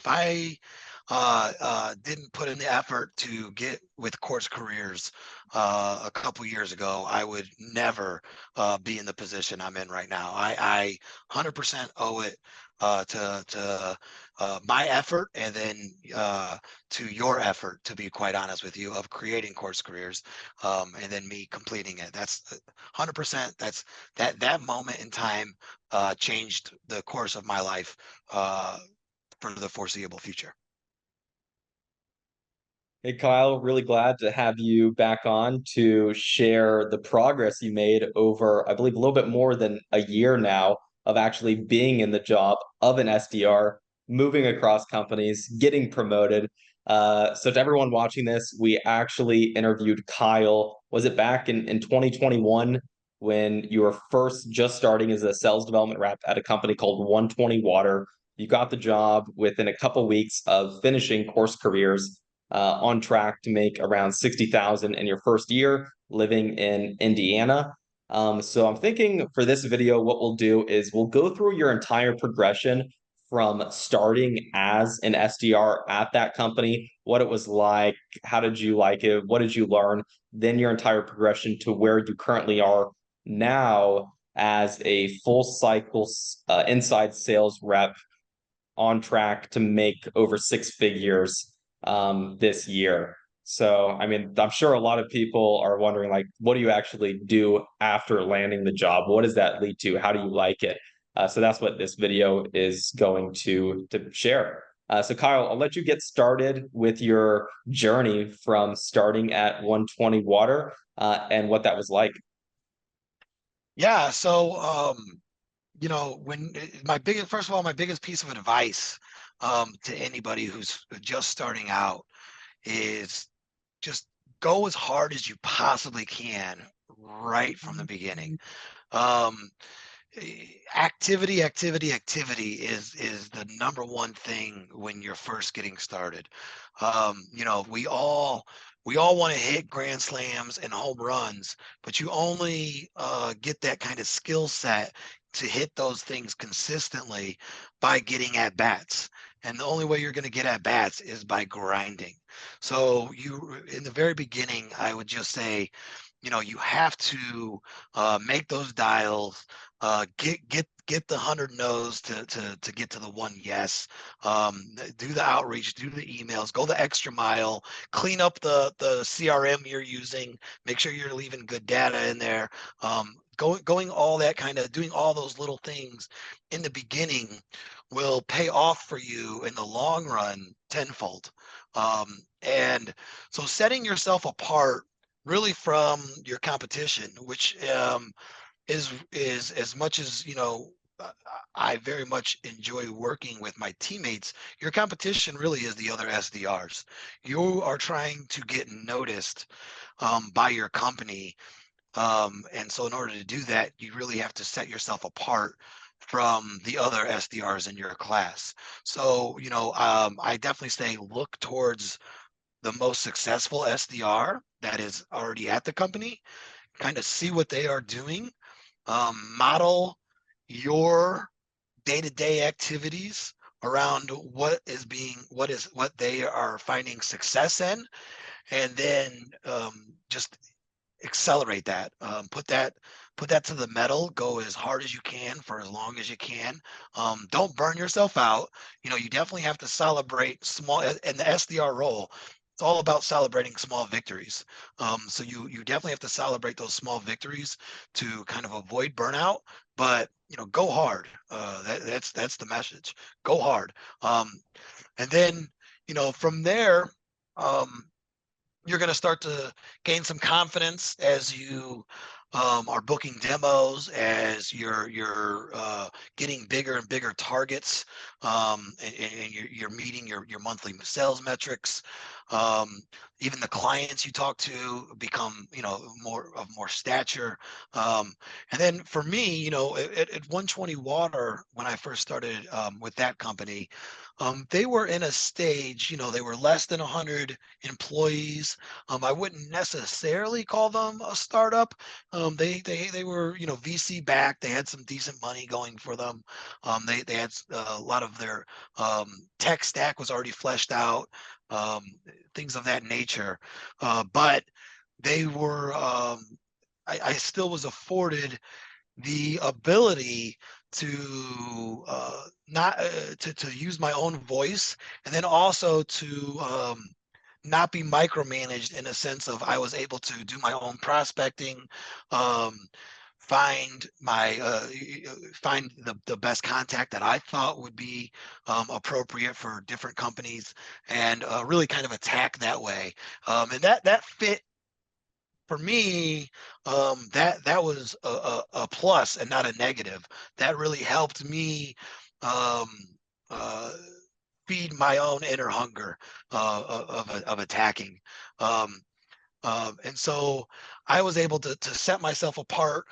if I didn't put in the effort to get with CourseCareers a couple years ago, I would never be in the position I'm in right now. I 100% owe it to my effort, and then to your effort, to be quite honest with you, of creating CourseCareers, and then me completing it. That's 100%. That moment in time changed the course of my life for the foreseeable future. Hey, Kyle, really glad to have you back on to share the progress you made over, I believe, a little bit more than a year now of actually being in the job of an SDR, moving across companies, getting promoted. So, to everyone watching this, we actually interviewed Kyle. Was it back in 2021 when you were first just starting as a sales development rep at a company called 120 Water? You got the job within a couple weeks of finishing CourseCareers, on track to make around 60,000 in your first year living in Indiana. So I'm thinking for this video, what we'll do is we'll go through your entire progression from starting as an SDR at that company, what it was like, how did you like it, what did you learn, then your entire progression to where you currently are now as a full cycle inside sales rep on track to make over six figures this year. So, I mean, I'm sure a lot of people are wondering, like, what do you actually do after landing the job? What does that lead to? How do you like it? So that's what this video is going to share. So Kyle, I'll let you get started with your journey from starting at 120 Water, and what that was like. Yeah. So, when my biggest, first of all, my biggest piece of advice to anybody who's just starting out is just go as hard as you possibly can right from the beginning. Um, activity is the number one thing when you're first getting started. We all want to hit grand slams and home runs, but you only get that kind of skill set to hit those things consistently by getting at bats. And the only way you're going to get at bats is by grinding. So in the very beginning, I would just say, you have to make those dials, get the 100 no's to get to the one yes. Do the outreach, do the emails, go the extra mile, clean up the CRM you're using, make sure you're leaving good data in there. Going all that kind of doing all those little things in the beginning will pay off for you in the long run tenfold. And so setting yourself apart really from your competition, which is as much as I very much enjoy working with my teammates. Your competition really is the other SDRs. You are trying to get noticed by your company, and so in order to do that, you really have to set yourself apart from the other SDRs in your class. So I definitely say look towards the most successful SDR that is already at the company, kind of see what they are doing, model your day-to-day activities around what they are finding success in, and then just accelerate that. Put that to the metal. Go as hard as you can for as long as you can. Don't burn yourself out. You definitely have to celebrate small in the SDR role. It's all about celebrating small victories. So you definitely have to celebrate those small victories to kind of avoid burnout. But go hard. That's the message. Go hard. And then from there, um, you're going to start to gain some confidence as you are booking demos, as you're getting bigger and bigger targets, and you're meeting your monthly sales metrics. Even the clients you talk to become more stature. And then for me, at 120 Water, when I first started with that company, they were in a stage, they were less than 100 employees. I wouldn't necessarily call them a startup. They were VC backed. They had some decent money going for them. They had a lot of of their tech stack was already fleshed out, um, things of that nature. But they were, I still was afforded the ability to not to use my own voice, and then also to not be micromanaged in a sense of I was able to do my own prospecting, um, find my find the best contact that I thought would be appropriate for different companies, and really kind of attack that way. And that fit for me. That was a plus and not a negative. That really helped me um, uh, feed my own inner hunger of attacking. Um, and so I was able to set myself apart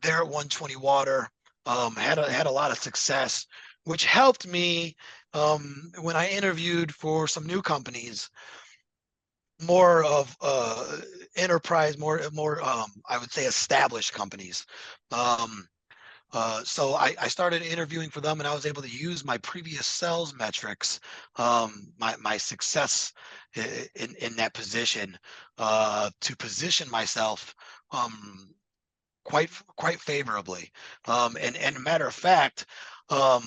there at 120 Water. Had a lot of success, which helped me when I interviewed for some new companies, more of enterprise, more I would say established companies. Um, so I started interviewing for them, and I was able to use my previous sales metrics, my success in that position, to position myself quite favorably. And a matter of fact, um,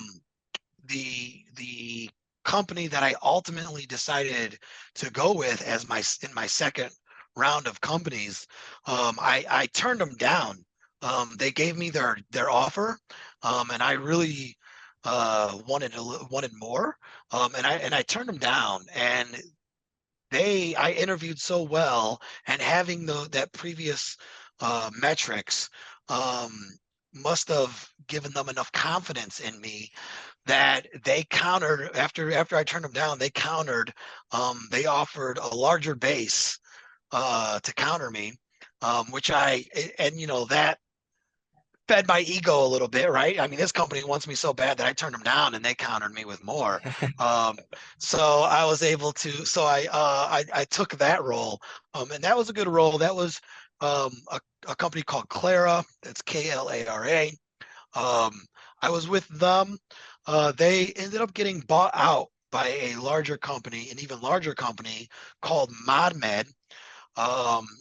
the company that I ultimately decided to go with as my second round of companies, I turned them down. They gave me their offer, and I really wanted more, and I turned them down. And I interviewed so well, and having that previous metrics um, must have given them enough confidence in me that they countered after I turned them down. They countered. They offered a larger base to counter me, which and that fed my ego a little bit, right? I mean, this company wants me so bad that I turned them down, and they countered me with more. Um, so I was able to. So I took that role, and that was a good role. That was a company called Clara. That's Klara. Um, I was with them. They ended up getting bought out by a larger company, an even larger company called ModMed,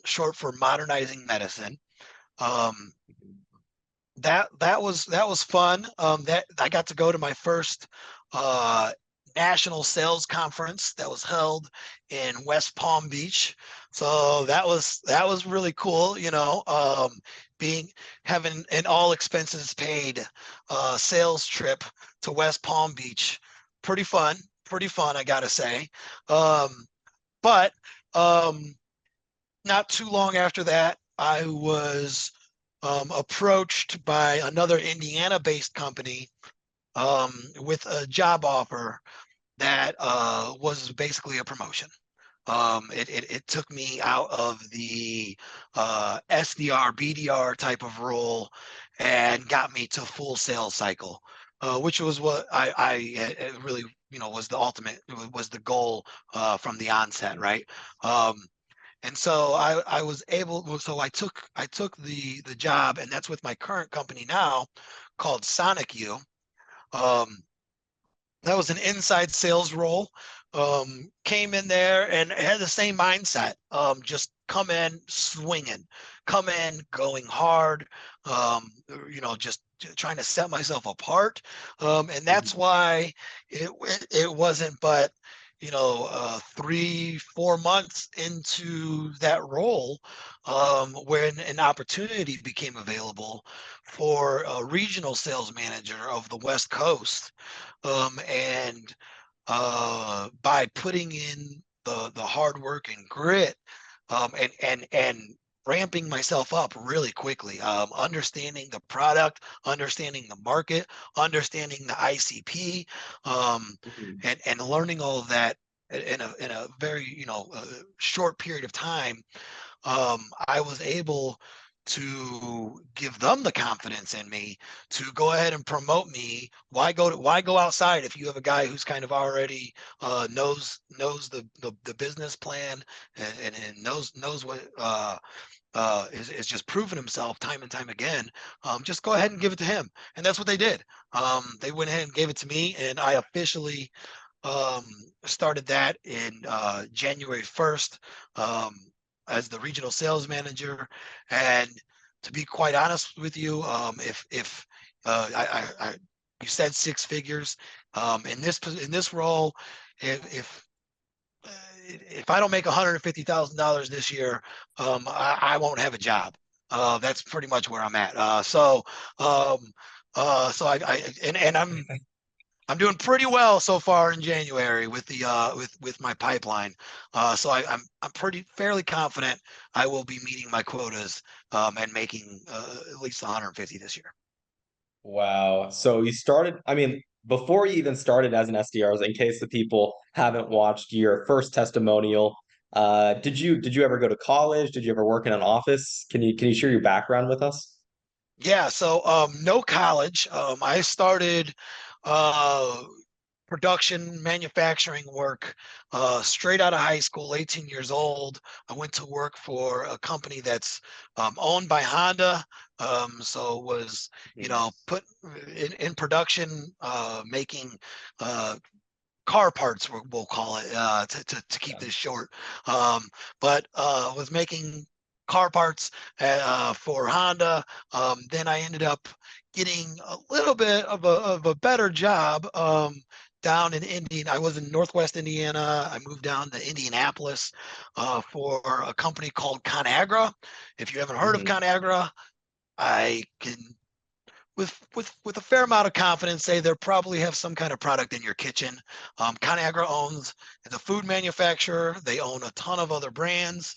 short for Modernizing Medicine. Um, that was fun. That I got to go to my first uh, national sales conference that was held in West Palm Beach. So that was really cool. Being having an all expenses paid sales trip to West Palm Beach, pretty fun. Pretty fun, I gotta say. But um, not too long after that, I was approached by another Indiana-based company with a job offer that was basically a promotion. It took me out of the SDR, BDR type of role and got me to full sales cycle, which was what I really, was the ultimate, was the goal from the onset, right? Um, and so I was able, well, so I took the job, and that's with my current company now, called Sonic U. Um, that was an inside sales role. Came in there and had the same mindset. Just come in swinging, come in going hard. Just trying to set myself apart. And that's why it wasn't but 3-4 months into that role, when an opportunity became available for a regional sales manager of the West Coast. And by putting in the hard work and grit, and ramping myself up really quickly, understanding the product, understanding the market, understanding the ICP, and learning all of that in a very short period of time. I was able to give them the confidence in me to go ahead and promote me. Why go outside if you have a guy who's kind of already knows the business plan, and knows what is just proven himself time and time again. Just go ahead and give it to him, and that's what they did. They went ahead and gave it to me, and I officially um, started that in January 1st as the regional sales manager. And to be quite honest with you, if you said six figures in this role, if if I don't make $150,000 this year, I won't have a job. That's pretty much where I'm at. Um, and I'm doing pretty well so far in January with the with my pipeline. So I'm pretty fairly confident I will be meeting my quotas and making at least 150 this year. Wow. So you started, I mean, before you even started as an SDR, in case the people haven't watched your first testimonial, did you ever go to college? Did you ever work in an office? Can you share your background with us? Yeah, so no college. I started uh, production manufacturing work straight out of high school, 18 years old. I went to work for a company that's owned by Honda. So was, put in production, making car parts, we'll call it, to keep Yeah. this short. But was making car parts for Honda. Then I ended up getting a little bit of a better job down in Indiana. I was in Northwest Indiana. I moved down to Indianapolis for a company called ConAgra. If you haven't heard of Mhm. ConAgra, I can with a fair amount of confidence say they probably have some kind of product in your kitchen. ConAgra owns it's a food manufacturer. They own a ton of other brands.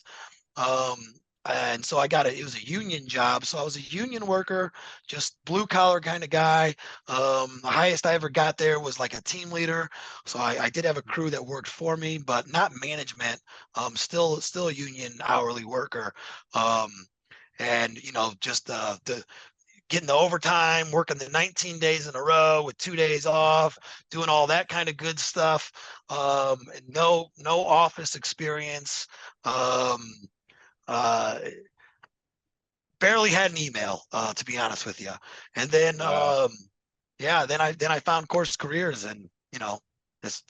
Um, and so it was a union job. So I was a union worker, just blue collar kind of guy. The highest I ever got there was like a team leader. So I did have a crew that worked for me, but not management. Still a union hourly worker. Um, and just the getting the overtime, working the 19 days in a row with 2 days off, doing all that kind of good stuff. No office experience. Um, uh, Barely had an email, to be honest with you. And then, Wow. yeah, then I found CourseCareers, and this,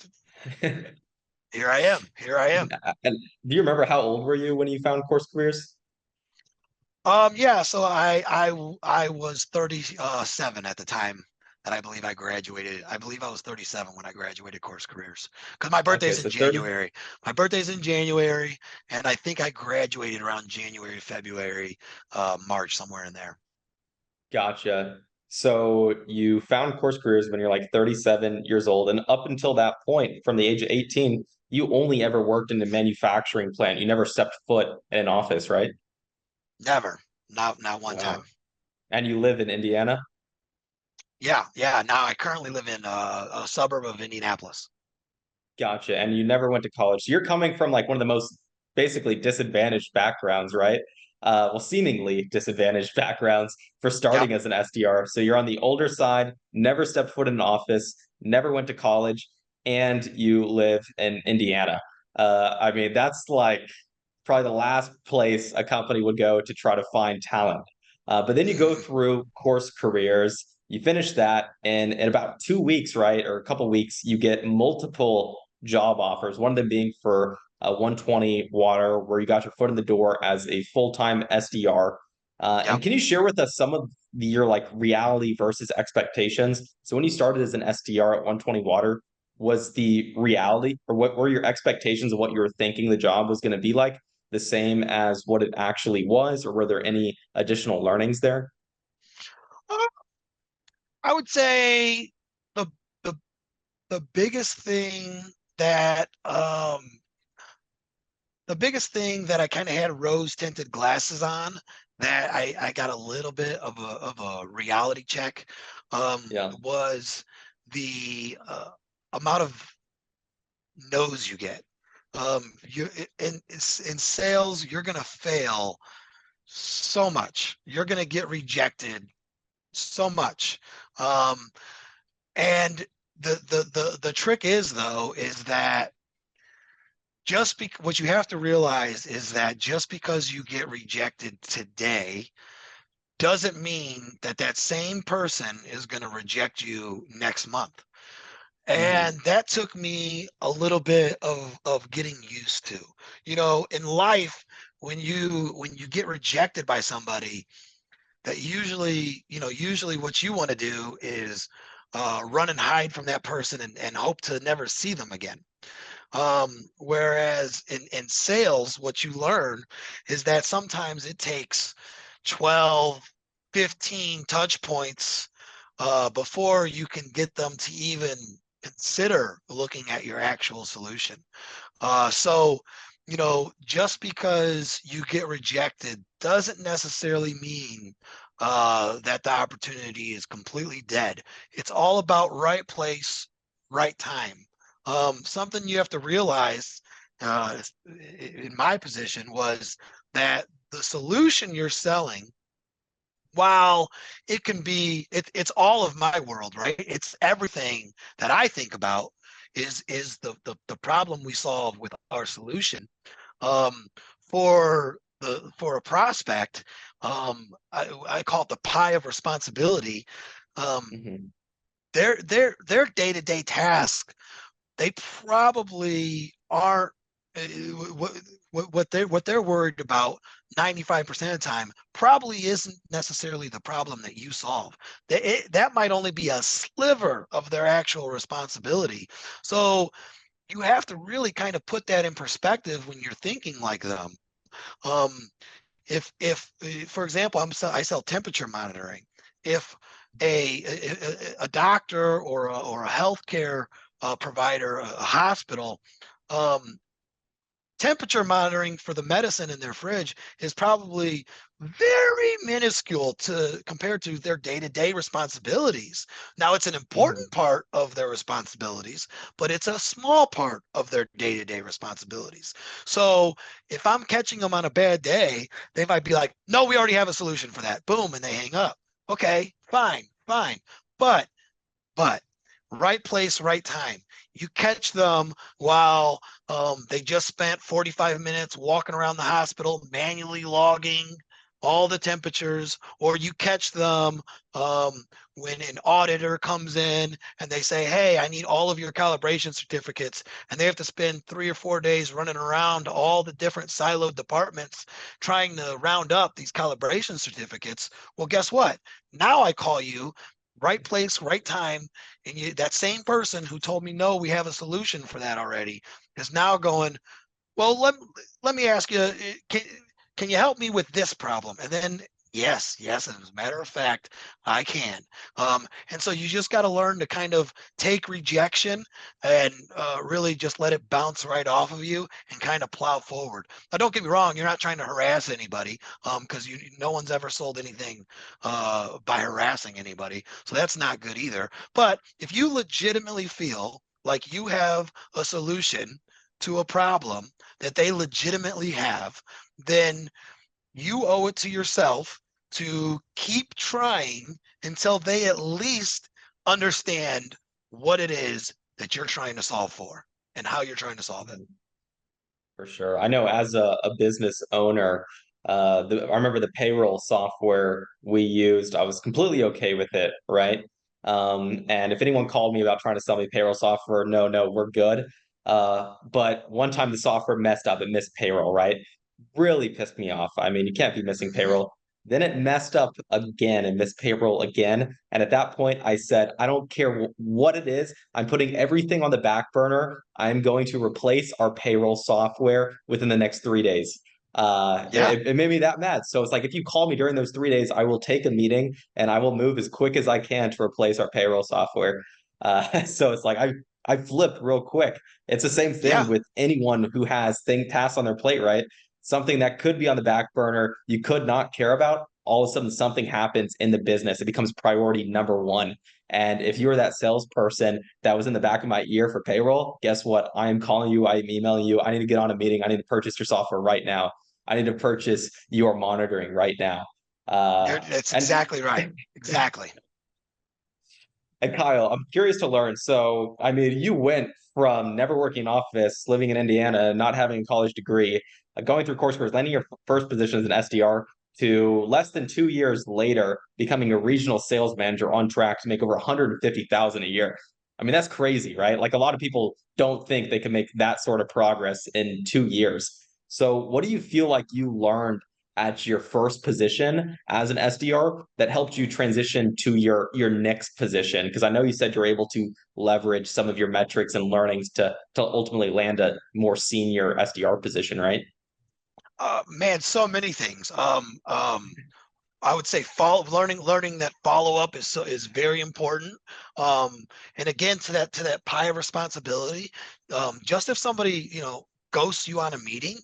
here I am. Here I am. And do you remember how old were you when you found Course Careers? Yeah, so I was 37 at the time that I believe I graduated. I believe I was 37 when I graduated CourseCareers because my Okay, birthday's in so 30. January. My birthday's in January, and I think I graduated around January, February, March, somewhere in there. Gotcha. So you found Course Careers when you're like 37 years old, and up until that point, from the age of 18, you only ever worked in a manufacturing plant. You never stepped foot in an office, right? Never, not one time. Wow. And you live in Indiana? Yeah, yeah. Now I currently live in a suburb of Indianapolis. Gotcha. And you never went to college. So you're coming from like one of the most basically disadvantaged backgrounds, right? Well, seemingly disadvantaged backgrounds for Yep. starting as an SDR. So you're on the older side, never stepped foot in an office, never went to college, and you live in Indiana. I mean, that's like probably the last place a company would go to try to find talent. But then you go Mhm. through Course Careers, you finish that, and in about 2 weeks, right, or a couple weeks, you get multiple job offers. One of them being for 120 water, where you got your foot in the door as a full-time SDR. And Yep. can you share with us some of your like reality versus expectations? So when you started as an SDR at 120 water, was the reality or what were your expectations of what you were thinking the job was going to be like the same as what it actually was, or were there any additional learnings there? Uh, I would say the the the biggest thing that I kind of had rose tinted glasses on, that I got a little bit of a reality check, Yeah. was the amount of no's you get. You in sales, you're gonna fail so much. You're gonna get rejected so much. Um, and the trick is though is that what you have to realize is that just because you get rejected today doesn't mean that that same person is going to reject you next month. And Hmm. that took me a little bit of getting used to. In life, when you get rejected by somebody, that usually what you want to do is run and hide from that person and hope to never see them again. Whereas in sales, what you learn is that sometimes it takes 12, 15 touch points before you can get them to even consider looking at your actual solution. So, just because you get rejected doesn't necessarily mean that the opportunity is completely dead. It's all about right place, right time. Something you have to realize in my position was that the solution you're selling, while it's all of my world, right? It's everything that I think about is the problem we solve with our solution. um, for a prospect, I call it the pie of responsibility. Um, Hmm. their day-to-day task, they probably aren't what they're worried about 95% of the time probably isn't necessarily the problem that you solve. That might only be a sliver of their actual responsibility. So you have to really kind of put that in perspective when you're thinking like them. Um, if for example, I sell temperature monitoring. If a doctor or a healthcare provider, a hospital, um, temperature monitoring for the medicine in their fridge is probably very minuscule to compared to their day-to-day responsibilities. Now, it's an important Hmm. part of their responsibilities, but it's a small part of their day-to-day responsibilities. So if I'm catching them on a bad day, they might be like, no, we already have a solution for that. Boom, and they hang up. Okay, fine, fine. But but right place, right time. You catch them while they just spent 45 minutes walking around the hospital, manually logging all the temperatures, or you catch them um, when an auditor comes in and they say, hey, I need all of your calibration certificates. And they have to spend 3 or 4 days running around all the different siloed departments trying to round up these calibration certificates. Well, guess what? Now I call you, right place, right time, and that same person who told me no, we have a solution for that already, is now going, well, let me ask you, can you help me with this problem? And then yes, as a matter of fact, I can. And so you just got to learn to kind of take rejection and really just let it bounce right off of you and kind of plow forward. Now, don't get me wrong, you're not trying to harass anybody, because no one's ever sold anything by harassing anybody, so that's not good either. But if you legitimately feel like you have a solution to a problem that they legitimately have, then you owe it to yourself to keep trying until they at least understand what it is that you're trying to solve for and how you're trying to solve it. For sure. I know as a business owner, I remember the payroll software we used, I was completely okay with it, right? And if anyone called me about trying to sell me payroll software, no, no, we're good. But one time the software messed up, it missed payroll, right? Really pissed me off. I mean, you can't be missing Mhm. payroll. Then it messed up again and missed payroll again. And at that point, I said, I don't care what it is. I'm putting everything on the back burner. I'm going to replace our payroll software within the next 3 days. Yeah, It made me that mad. So it's like, if you call me during those 3 days, I will take a meeting and I will move as quick as I can to replace our payroll software. So it's like, I flipped real quick. It's the same thing yeah. with anyone who has tasks on their plate, right? Something that could be on the back burner, you could not care about. All of a sudden, something happens in the business. It becomes priority number one. And if you were that salesperson that was in the back of my ear for payroll, guess what? I am calling you. I am emailing you. I need to get on a meeting. I need to purchase your software right now. I need to purchase your monitoring right now. Uh, That's and exactly right. Exactly. And Kyle, I'm curious to learn. So, I mean, you went from never working in office, living in Indiana, not having a college degree, going through CourseCareers, landing your first position as an SDR, to less than 2 years later becoming a regional sales manager on track to make over 150,000 a year. I mean, that's crazy, right? Like a lot of people don't think they can make that sort of progress in 2 years. So, what do you feel like you learned at your first position as an SDR that helped you transition to your next position? Because I know you said you're able to leverage some of your metrics and learnings to ultimately land a more senior SDR position, right? Man, so many things. I would say learning that follow up is very important. And again, to that pie of responsibility, just if somebody ghosts you on a meeting,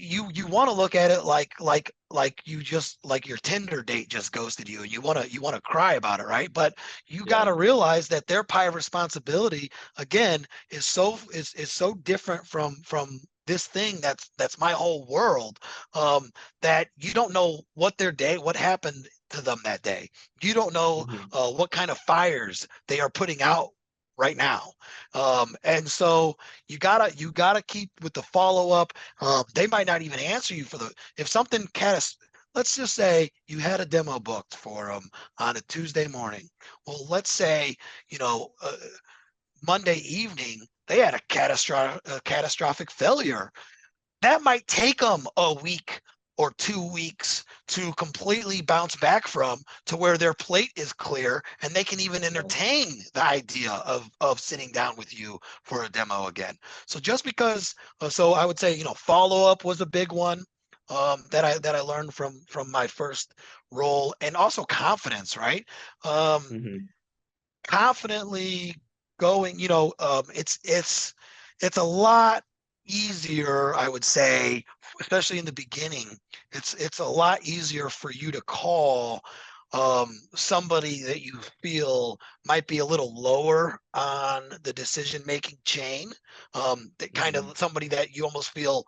you want to look at it like you just like your Tinder date just ghosted you and you want to cry about it, right? But you got Yeah. to realize that their pie of responsibility again is so different from this thing that's my whole world, that you don't know what happened to them that day. You don't know Mhm. what kind of fires they are putting out right now. And so you gotta keep with the follow up. They might not even answer you for the if something let's just say you had a demo booked for them on a Tuesday morning. Well, let's say you know Monday evening they had a catastrophic failure. That might take them a week or 2 weeks to completely bounce back from, to where their plate is clear and they can even entertain the idea of sitting down with you for a demo again. So just because, so I would say, follow up was a big one, that I learned from my first role, and also confidence, right? Mhm. Confidently going, it's a lot easier, I would say, especially in the beginning. It's a lot easier for you to call somebody that you feel might be a little lower on the decision making chain, that kind Mhm. of somebody that you almost feel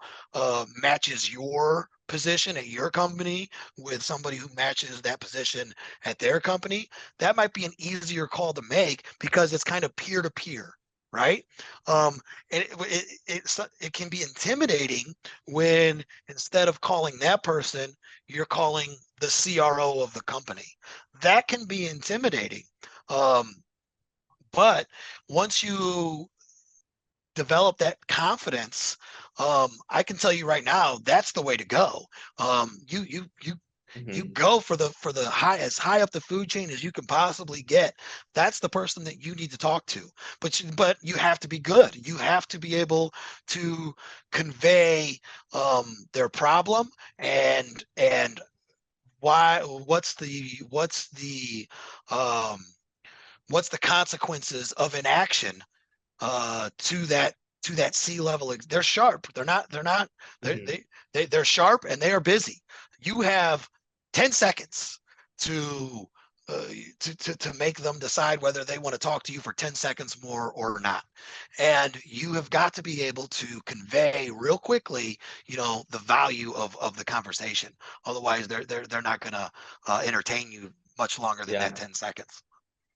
matches your position at your company with somebody who matches that position at their company. That might be an easier call to make because it's kind of peer to peer, right? Um, and it can be intimidating when, instead of calling that person, you're calling the CRO of the company. That can be intimidating. Um, but once you develop that confidence, I can tell you right now, that's the way to go. You Mhm. go for the as high up the food chain as you can possibly get. That's the person that you need to talk to. But you have to be good. You have to be able to convey their problem, and why um, what's the consequences of inaction, to that C level. They're sharp. They're not they're, Mhm. they're sharp and they are busy. You have 10 seconds to uh, to make them decide whether they want to talk to you for 10 seconds more or not. And you have got to be able to convey real quickly, the value of the conversation. Otherwise, they're not going to entertain you much longer than that Yeah. 10 seconds.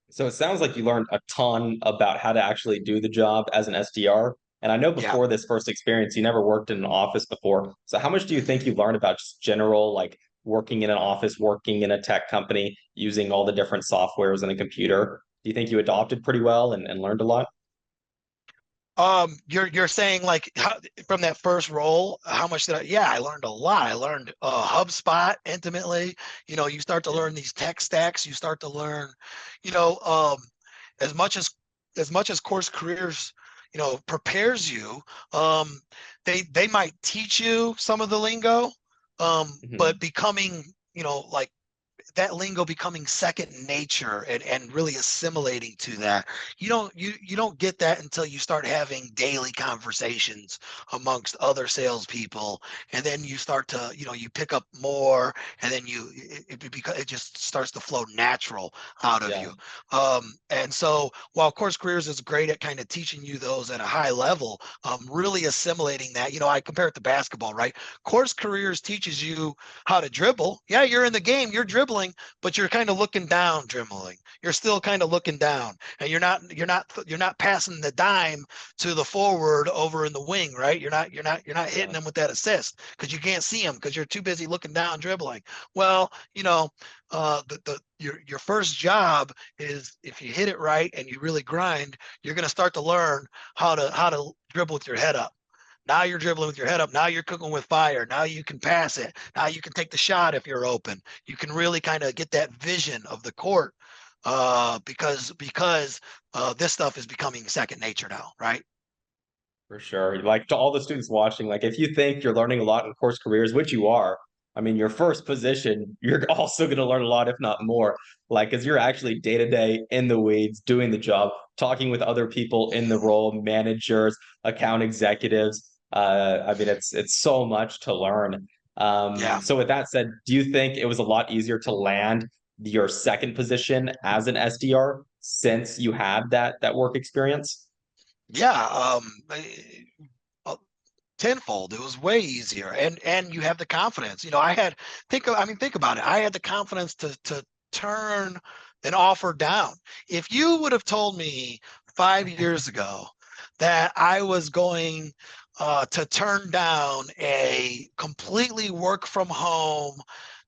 So it sounds like you learned a ton about how to actually do the job as an SDR. And I know Yeah. before this first experience, you never worked in an office before. So how much do you think you learned about just general, like working in an office, working in a tech company, using all the different softwares and a computer? Do you think you adopted pretty well and learned a lot? You're saying, like, from that first role, how much did I? Yeah, I learned a lot. I learned HubSpot intimately. You start to Yeah. learn these tech stacks. You start to learn, you know, um, as much as Course Careers, prepares you. Um, they might teach you some of the lingo, but Mhm. becoming, like, that lingo becoming second nature, and really assimilating to that. You don't get that until you start having daily conversations amongst other salespeople, and then you start to, you pick up more, and then it just starts to flow natural out of Yeah. you. And so while Course Careers is great at kind of teaching you those at a high level, really assimilating that, I compare it to basketball, right? Course Careers teaches you how to dribble. Yeah, you're in the game, you're dribbling, dribbling, but you're kind of looking down dribbling. You're still kind of looking down, and you're not passing the dime to the forward over in the wing, right? You're not hitting Yeah, them with that assist because you can't see them because you're too busy looking down dribbling. Well, your first job is, if you hit it right and you really grind, you're going to start to learn how to dribble with your head up. Now you're dribbling with your head up. Now you're cooking with fire. Now you can pass it. Now you can take the shot if you're open. You can really kind of get that vision of the court, because this stuff is becoming second nature now, right? for sure. Like to all the students watching, like if you think you're learning a lot in course careers, which you are, I mean, your first position, you're also going to learn a lot, if not more. Like, because you're actually day to day in the weeds, doing the job, talking with other people in the role, managers, account executives. I mean, it's so much to learn. Yeah. So with that said, do you think it was a lot easier to land your second position as an SDR since you had that work experience? Yeah. Uh, Tenfold. It was way easier, and you have the confidence. Think about it. I had the confidence to turn an offer down. If you would have told me 5 years ago that I was going to turn down a completely work from home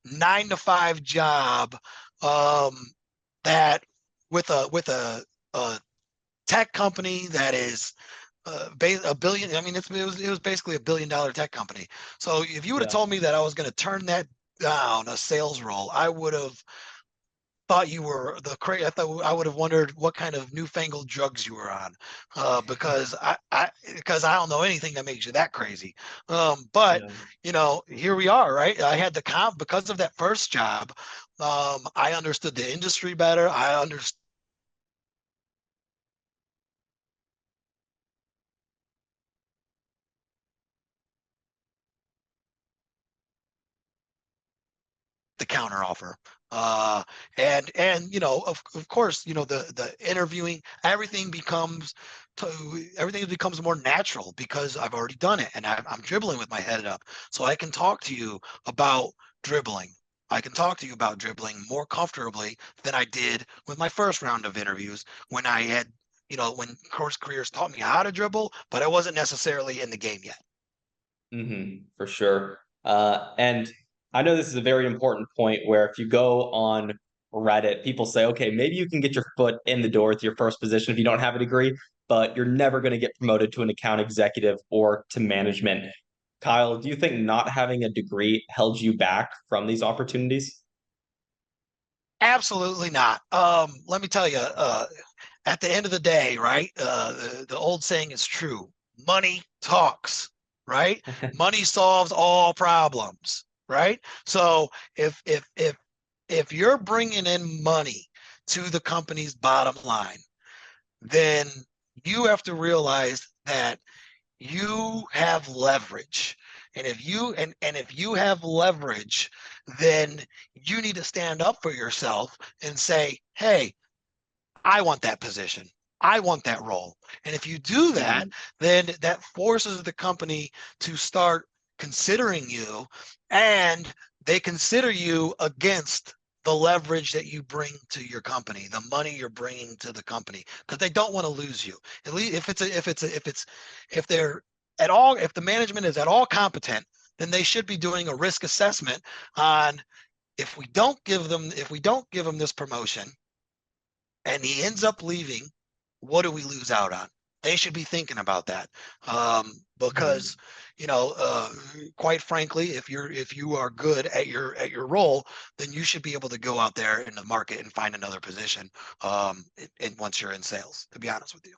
9 to 5 job, um, that with a tech company that is a billion. I mean, it was basically $1 billion tech company. So if you would have Yeah. told me that I was going to turn that down, a sales role, I would have thought you were the crazy. I thought I would have wondered what kind of newfangled drugs you were on, because I don't know anything that makes you that crazy. But Yeah. here we are, right? I had the comp because of that first job. I understood the industry better. I understood the counter offer. uh and of course, the interviewing, everything becomes more natural because I've already done it, and I'm dribbling with my head up, so I can talk to you about dribbling. I can talk to you about dribbling more comfortably than I did with my first round of interviews, when Course Careers taught me how to dribble, but I wasn't necessarily in the game yet. For sure. And I know this is a very important point where if you go on Reddit, people say, okay, maybe you can get your foot in the door with your first position if you don't have a degree, but you're never going to get promoted to an account executive or to management. Kyle, do you think not having a degree held you back from these opportunities? Absolutely not. Let me tell you, at the end of the day, right? The old saying is true. Money talks, right? Money solves all problems, right? So if you're bringing in money to the company's bottom line, then you have to realize that you have leverage. And if you have leverage, then you need to stand up for yourself and say, hey, I want that position. I want that role. And if you do that, Mhm. then that forces the company to start considering you, and they consider you against the leverage that you bring to your company, the money you're bringing to the company, because they don't want to lose you. At least if the management is at all competent, then they should be doing a risk assessment on, if we don't give them this promotion and he ends up leaving, what do we lose out on? They should be thinking about that, because Mhm. quite frankly, if you are good at your role, then you should be able to go out there in the market and find another position. And once you're in sales, to be honest with you.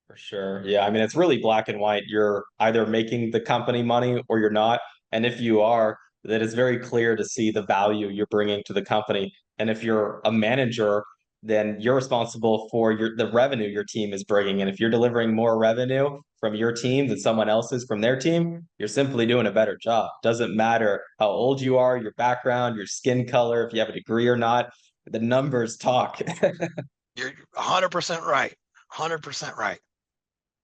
For sure. Yeah. I mean, it's really black and white. You're either making the company money or you're not. And if you are, that it's very clear to see the value you're bringing to the company. And if you're a manager, then you're responsible for the revenue your team is bringing. And if you're delivering more revenue from your team than someone else's from their team, you're simply doing a better job. Doesn't matter how old you are, your background, your skin color, if you have a degree or not, the numbers talk. You're 100% right. 100% right.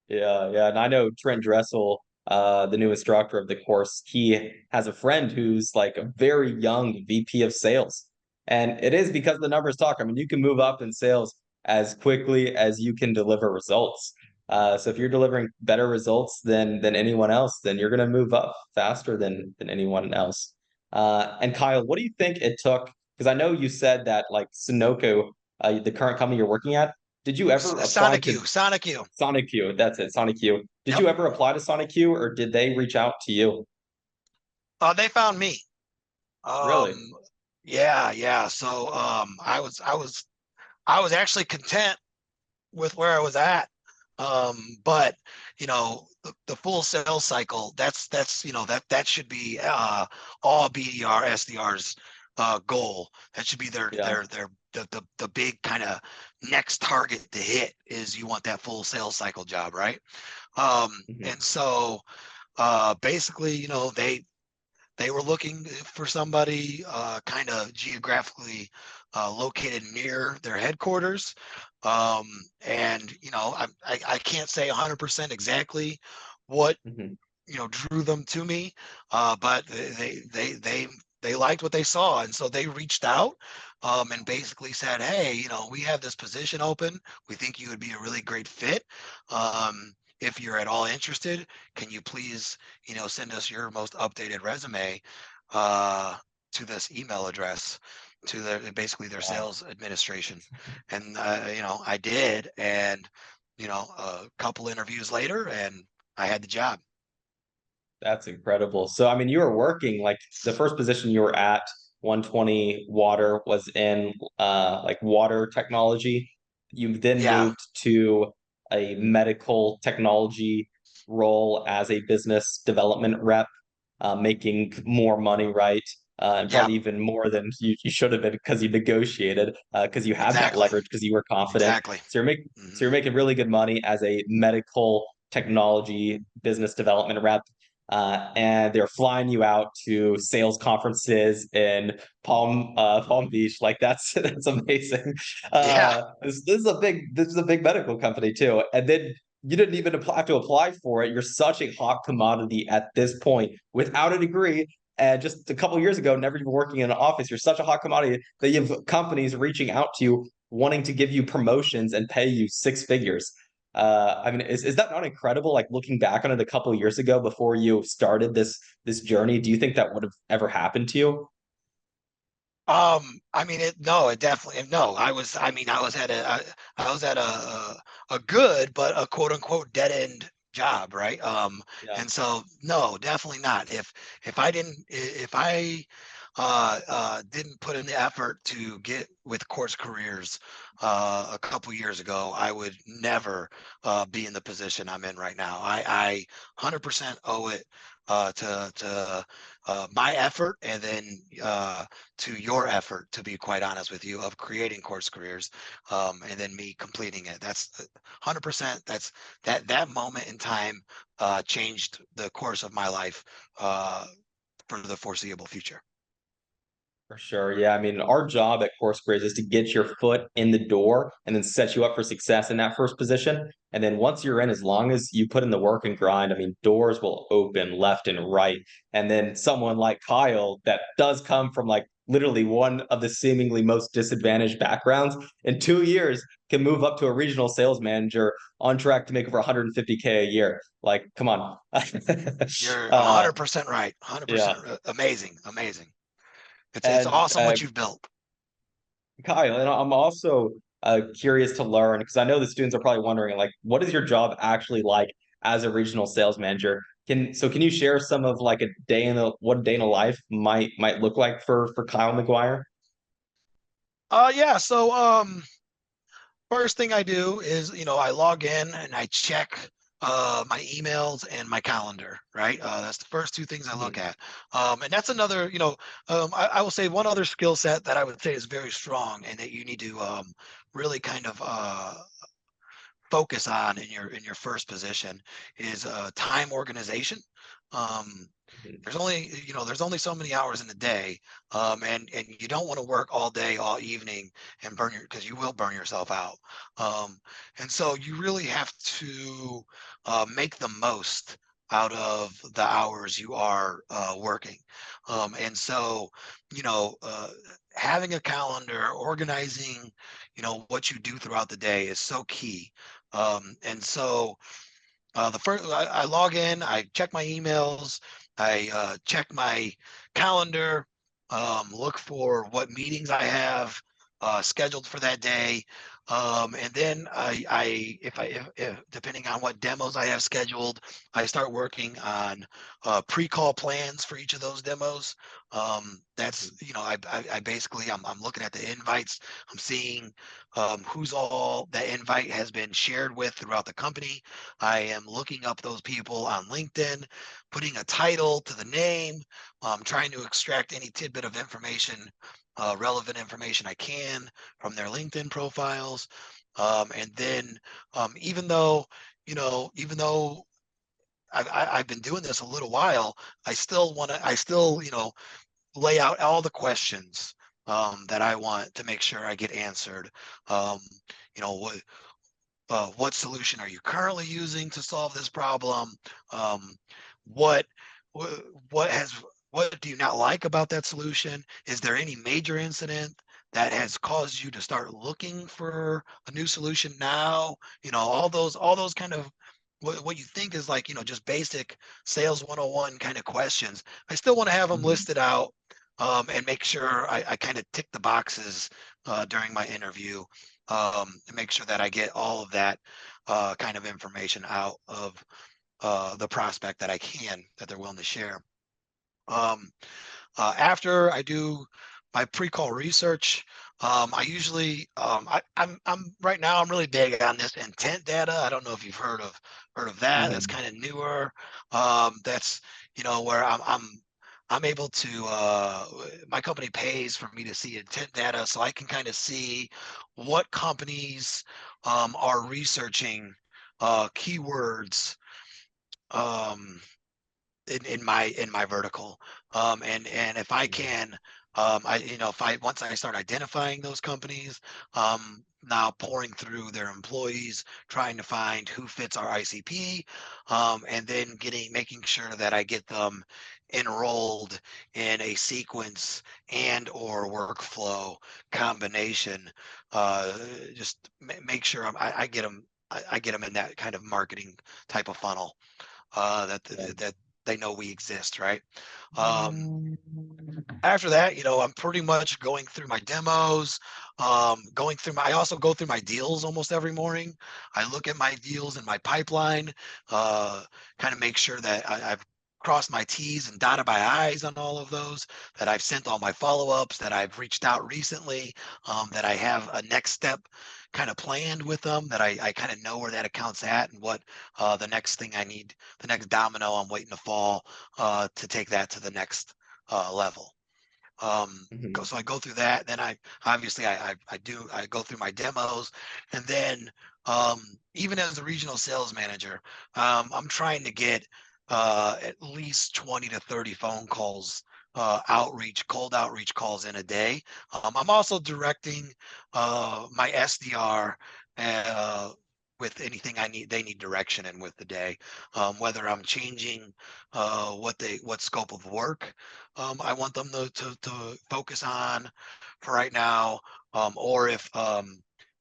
Yeah, yeah. And I know Trent Dressel, the new instructor of the course, he has a friend who's like a very young VP of sales. And it is because the numbers talk. I mean, you can move up in sales as quickly as you can deliver results. So if you're delivering better results than anyone else, then you're going to move up faster than anyone else. And Kyle, what do you think it took? Because I know you said that like Sunoco, the current company you're working at, did you ever apply Sonic to U, Sonic U. Sonic Q? That's it, Sonic Q. Did Yep. you ever apply to Sonic Q, or did they reach out to you? They found me. Um, Really? yeah, yeah. So I was actually content with where I was at. But the full sales cycle, that's that should be all BDR SDRs goal. That should be Yeah. the big kind of next target to hit is you want that full sales cycle job, right? Mhm. And so basically, they were looking for somebody kind of geographically located near their headquarters. And I can't say 100% exactly what Mhm. drew them to me, but they liked what they saw, and so they reached out and basically said, "Hey, we have this position open. We think you would be a really great fit. If you're at all interested, can you please, send us your most updated resume uh, to this email address, to basically their Wow. sales administration?" And I did, and a couple interviews later, and I had the job. That's incredible. So, I mean, you were working like the first position you were at 120 water was in like water technology. You then Yeah. moved to a medical technology role as a business development rep, making more money, right? And Yep. probably even more than you should have been because you negotiated, because you had that Exactly. leverage, because you were confident. Exactly. So Hmm. you're making really good money as a medical technology business development rep, and they're flying you out to sales conferences in Palm Beach. Like that's that's amazing. Yeah. This is a big medical company too, and then you didn't even have to apply for it. You're such a hot commodity at this point without a degree. And just a couple years ago, never even working in an office, you're such a hot commodity that you have companies reaching out to you, wanting to give you promotions and pay you six figures. I mean, is that not incredible? Like looking back on it a couple of years ago before you started this journey, do you think that would have ever happened to you? I mean, it definitely, no, I mean, I was at a good, but a quote unquote dead end job, right? Yeah. And so, no, definitely not. If I didn't put in the effort to get with Course Careers a couple years ago, I would never be in the position I'm in right now. I 100% owe it to my effort, and then to your effort, to be quite honest with you, of creating Course Careers, and then me completing it. That's 100%. That moment in time changed the course of my life uh, for the foreseeable future. For sure. Yeah. I mean, our job at CourseCareers is to get your foot in the door and then set you up for success in that first position. And then once you're in, as long as you put in the work and grind, I mean, doors will open left and right. And then someone like Kyle, that does come from like literally one of the seemingly most disadvantaged backgrounds, in 2 years can move up to a regional sales manager on track to make over 150K a year. Like, come on. You're uh, 100% right. 100% yeah. amazing, amazing. It's And awesome what you've built. Kyle, and I'm also curious to learn because I know the students are probably wondering, like, what is your job actually like as a regional sales manager? Can you share some of like a day in the what a day in a life might look like for Kyle McGuire? Yeah. So first thing I do is, I log in and I check my emails and my calendar, right? That's the first two things I look Mhm. at. And that's another, I will say one other skill set that I would say is very strong and that you need to really kind of focus on in your first position is time organization. Um, Mhm. there's only so many hours in the day, and you don't want to work all day, all evening, and because you will burn yourself out. Um, and so you really have to make the most out of the hours you are working. And so, you know, uh, having a calendar, organizing, what you do throughout the day is so key. And so the first, I log in, I check my emails, I check my calendar, look for what meetings I have scheduled for that day, and then if depending on what demos I have scheduled, I start working on pre-call plans for each of those demos. That's I basically I'm looking at the invites, I'm seeing who's all that invite has been shared with throughout the company. I am looking up those people on LinkedIn, putting a title to the name, trying to extract any tidbit of information, relevant information I can from their LinkedIn profiles. And then even though I've been doing this a little while, I still, lay out all the questions that I want to make sure I get answered. Um, you know, what what solution are you currently using to solve this problem? Um, what what has what do you not like about that solution? Is there any major incident that has caused you to start looking for a new solution now? All those kind of what you think is like, just basic sales 101 kind of questions. I still want to have them Mhm. listed out and make sure I kind of tick the boxes during my interview and make sure that I get all of that kind of information out of the prospect that they're willing to share. Um, After I do my pre-call research, I usually I'm right now I'm really big on this intent data. I don't know if you've heard of that. That's Mhm. kind of newer. That's where I'm able to my company pays for me to see intent data, so I can kind of see what companies are researching keywords um, in my vertical. And if I Mhm. can, if I once I start identifying those companies, now pouring through their employees, trying to find who fits our ICP, and then making sure that I get them enrolled in a sequence and or workflow combination. uh, just make sure I get them. I get them in that kind of marketing type of funnel that they know we exist, right? Um, After that, I'm pretty much going through my demos, I also go through my deals almost every morning. I look at my deals in my pipeline, uh, kind of make sure that I've crossed my T's and dotted my I's on all of those, that I've sent all my follow-ups, that I've reached out recently, that I have a next step kind of planned with them, that I kind of know where that account's at and what the next thing I need, the next domino I'm waiting to fall to take that to the next level. Mhm. So I go through that. Then I go through my demos, and then um, even as a regional sales manager, I'm trying to get at least 20 to 30 phone calls, cold outreach calls in a day. I'm also directing my SDR. Uh, with anything they need direction in with the day, whether I'm changing what scope of work I want them to focus on for right now, or if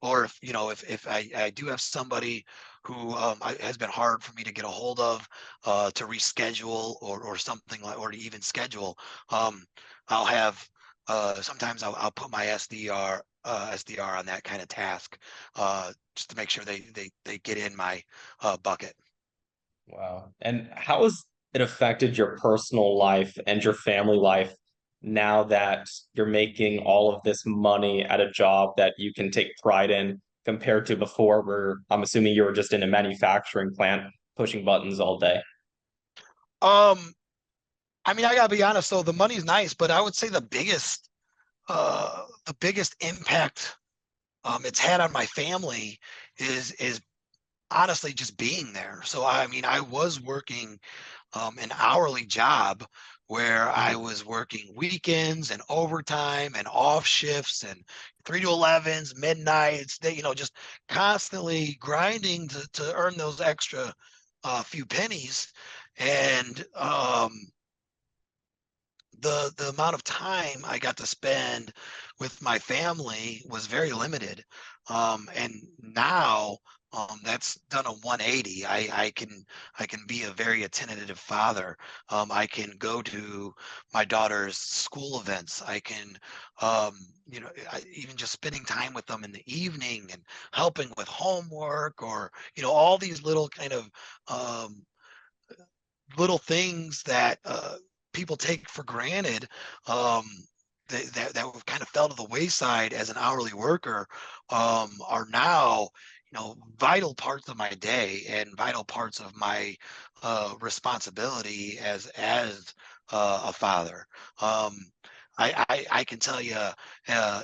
if I do have somebody who has been hard for me to get a hold of to reschedule or something like, or to even schedule, um, I'll have sometimes I'll put my SDR on that kind of task just to make sure they get in my bucket. Wow. And how has it affected your personal life and your family life now that you're making all of this money at a job that you can take pride in compared to before, where I'm assuming you were just in a manufacturing plant pushing buttons all day? Um, I mean, I gotta be honest. So the money's nice, but I would say the biggest impact it's had on my family is honestly just being there. So I mean, I was working an hourly job where I Mhm. was working weekends and overtime and off shifts and 3 to 11s, midnights. Just constantly grinding to earn those extra few pennies, and the amount of time I got to spend with my family was very limited. And now that's done a 180. I can be a very attentive father. I can go to my daughter's school events. I can even just spending time with them in the evening and helping with homework, or all these little kind of um, little things that people take for granted, um, that kind of fell to the wayside as an hourly worker, are now vital parts of my day and vital parts of my responsibility as a father. um, I can tell you,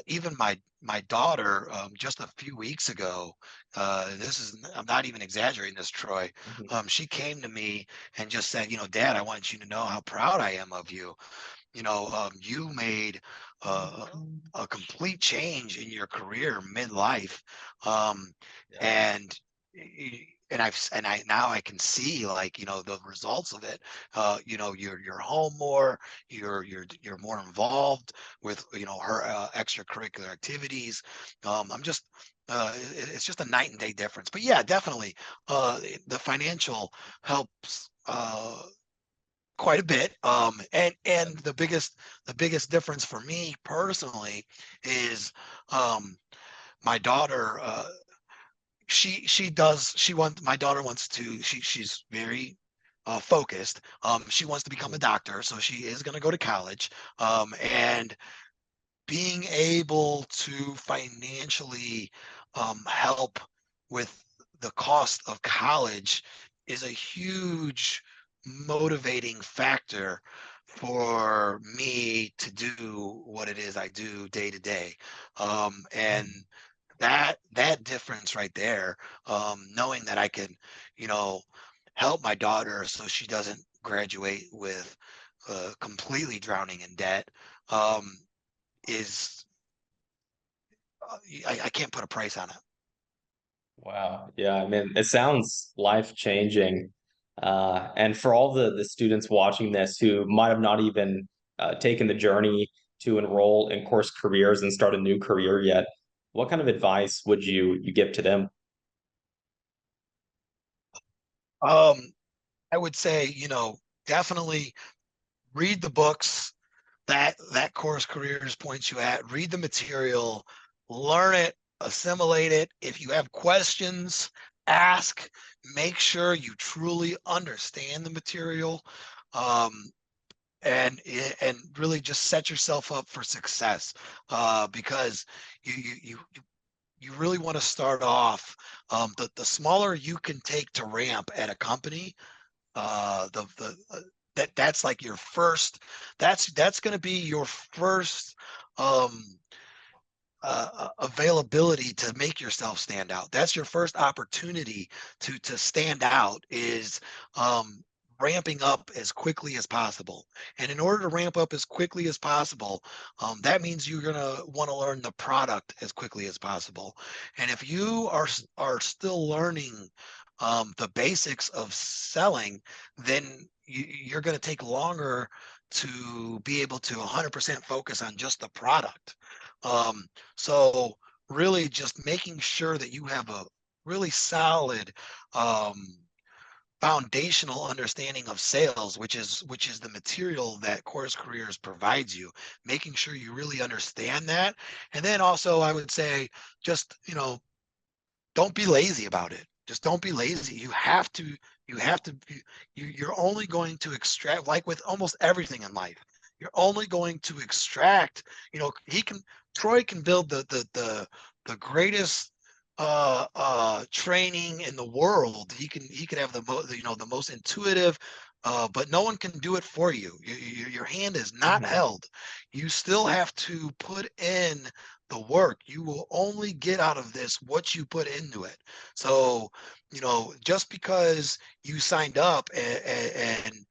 even my daughter, just a few weeks ago, I'm not even exaggerating this, Troy. Mhm. She came to me and just said, Dad, I want you to know how proud I am of you. You made uh, a complete change in your career midlife, um, Yeah. and and I now I can see, like, the results of it. You're home more. You're more involved with her extracurricular activities. I'm just it's just a night and day difference. But yeah, definitely, the financial helps quite a bit. And the biggest difference for me personally is, um, my daughter. My daughter wants to. She's very focused. She wants to become a Mhm. doctor, so she is going to go to college. And being able to financially help with the cost of college is a huge motivating factor for me to do what it is I do day to day. And that difference right there, knowing that I can, you know, help my daughter so she doesn't graduate with completely drowning in debt, um, is I can't put a price on it. Wow. Yeah, I mean, it sounds life-changing. And for all the students watching this who might have not even taken the journey to enroll in course careers and start a new career yet, what kind of advice would you give to them? Um, I would say, definitely read the books that Course Careers points you at. Read the material, learn it, assimilate it. If you have questions, ask. Make sure you truly understand the material. Um, and really just set yourself up for success, because you really want to start off, the smaller you can take to ramp at a company, the that's like your first, that's going to be your first um availability to make yourself stand out. That's your first opportunity to stand out, is ramping up as quickly as possible. And in order to ramp up as quickly as possible, that means you're going to want to learn the product as quickly as possible. And if you are still learning the basics of selling, then you're going to take longer to be able to 100% focus on just the product. So really just making sure that you have a really solid um, foundational understanding of sales, which is the material that Course Careers provides you. Making sure you really understand that, and then also I would say, just don't be lazy about it. Just don't be lazy. You're only going to extract, like with almost everything in life. You're only going to extract, he can Troy can build the greatest training in the world. He could have the most intuitive, but no one can do it for you. Your hand is not Mhm. held. You still have to put in the work. You will only get out of this what you put into it. So, just because you signed up and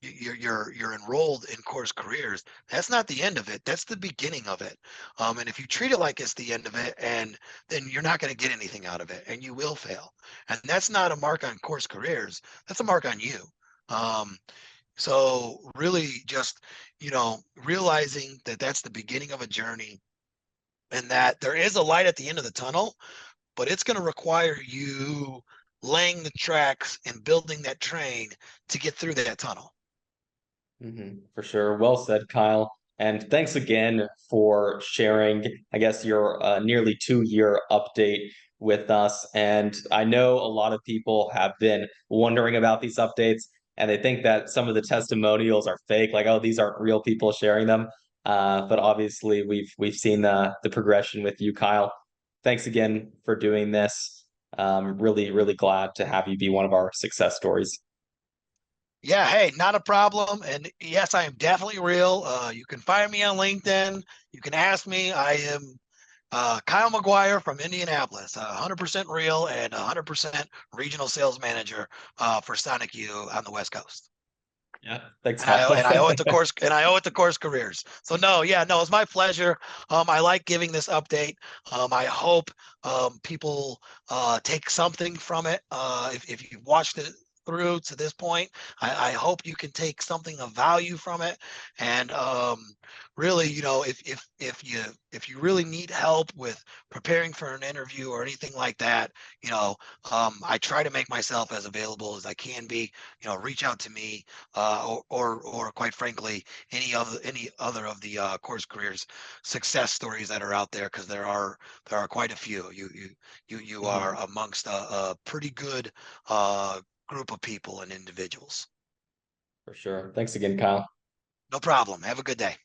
you're enrolled in Course Careers, that's not the end of it. That's the beginning of it. And if you treat it like it's the end of it, and then you're not going to get anything out of it, and you will fail. And that's not a mark on Course Careers. That's a mark on you. Um, So really just, realizing that that's the beginning of a journey and that there is a light at the end of the tunnel, but it's going to require you laying the tracks and building that train to get through that tunnel. For sure. Well said, Kyle. And thanks again for sharing, I guess, your nearly 2 year update with us. And I know a lot of people have been wondering about these updates, and they think that some of the testimonials are fake, like, oh, these aren't real people sharing them. But obviously, we've seen the progression with you, Kyle. Thanks again for doing this. Really, really glad to have you be one of our success stories. Yeah, hey, not a problem. And yes, I am definitely real. You can find me on LinkedIn. You can ask me. I am Kyle McGuire from Indianapolis, 100% real and 100% regional sales manager for Sonic U on the West Coast. Yeah. Thanks, And I Kyle. owe it to Course Careers. So no, yeah, no, it's my pleasure. I like giving this update. I hope people take something from it. If you've watched it through to this point, I hope you can take something of value from it. And really, if you really need help with preparing for an interview or anything like that, I try to make myself as available as I can be. Reach out to me, or quite frankly, any other of the CourseCareers success stories that are out there, because there are quite a few. You are Mhm. amongst a pretty good group of people and individuals. For sure. Thanks again, Kyle. No problem. Have a good day.